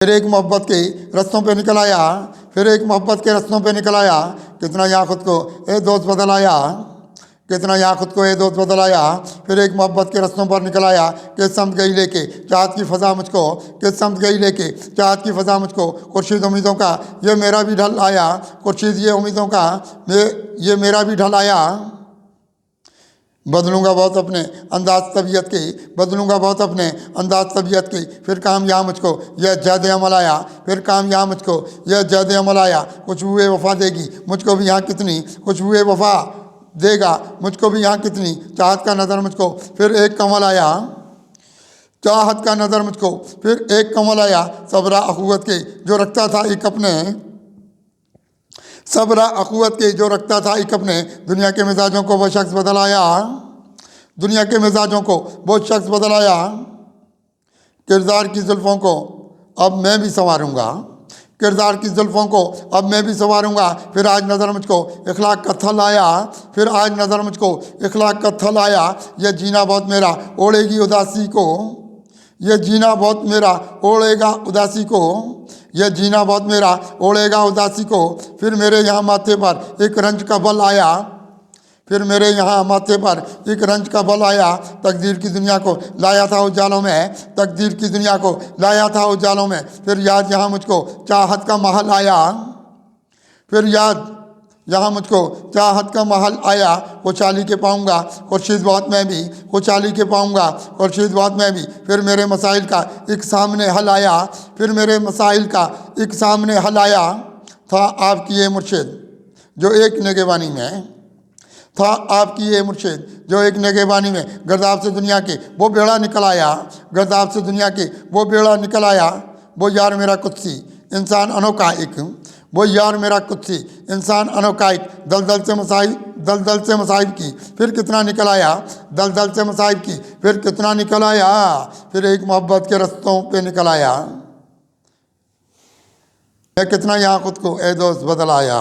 फिर एक मोहब्बत के रस्तों पे निकल आया, फिर एक मोहब्बत के रस्तों पे निकल आया। कितना यहाँ खुद को ए दोस्त बदल आया, कितना यहाँ खुद को ए दोस्त बदल आया। फिर एक मोहब्बत के रस्तों पर निकल आया। किस समत गई लेके चाहत की फ़ज़ा मुझको, किस समत गई लेके चाहत की फ़ज़ा मुझको। खुर्शीद उम्मीदों का ये मेरा भी ढल आया, खुर्शीद ये उम्मीदों का ये मेरा भी ढल आया। बदलूंगा बहुत अपने अंदाज तबीयत की, बदलूंगा बहुत अपने अंदाज तबीयत की। फिर काम यहाँ मुझको यह जैद अमल आया, फिर काम यहाँ मुझको यह जैद अमल आया। खुशबुए वफ़ा देगी मुझको भी यहाँ कितनी, खुशबुए वफ़ा देगा मुझको भी यहाँ कितनी। चाहत का नज़र मुझको फिर एक कमल आया, चाहत का नज़र मुझको फिर एक कमल आया। सबरा अखुवत के जो रखता था एक अपने, सबरा अखुवत के जो रखता था एक अपने। दुनिया के मिजाजों को वो शख्स बदल आया, दुनिया के मिजाजों को वो शख्स बदल आया। किरदार की जुल्फ़ों को अब मैं भी संवारूंगा, किरदार की जुल्फ़ों को अब मैं भी संवारूंगा। फिर आज नज़र मुझको इखलाक का थल आया, फिर आज नज़र मुझको इखलाक का थल आया। यह जीना बहुत मेरा ओढ़ेगी उदासी को, यह जीना बहुत मेरा ओढ़ेगा उदासी को, यह जीना बहुत मेरा ओढ़ेगा उदासी को। फिर मेरे यहाँ माथे पर एक रंज का बल आया, फिर मेरे यहाँ माथे पर एक रंज का बल आया। तकदीर की दुनिया को लाया था उजालों में, तकदीर की दुनिया को लाया था उजालों में। फिर याद यहाँ मुझको चाहत का महल आया, फिर याद यहाँ मुझको चाहत का महल आया। खुशहाली के पाऊँगा खुर्शीद बहुत मैं भी, खुशहाली के पाऊँगा खुर्शीद बहुत मैं भी। फिर मेरे मसाइल का एक सामने हल आया, फिर मेरे मसाइल का एक सामने हल आया। था आपकी ये मुर्शिद जो एक निगहबानी में, था आपकी ये मुर्शिद जो एक निगहबानी में। गर्दाब से दुनिया के वो बेड़ा निकल आया, गर्दाब से दुनिया के वो बेड़ा निकल आया। वो यार मेरा कुत्सी इंसान अनोखा एक, वो यार मेरा कुत्सी इंसान अनोखा एक। दलदल से मसाइब, दलदल से मसाइब की फिर कितना निकल आया, दलदल से मसाइब की फिर कितना निकल आया। फिर एक मोहब्बत के रस्तों पे निकल आया। मैं कितना यहाँ खुद को ए दोस्त बदल आया।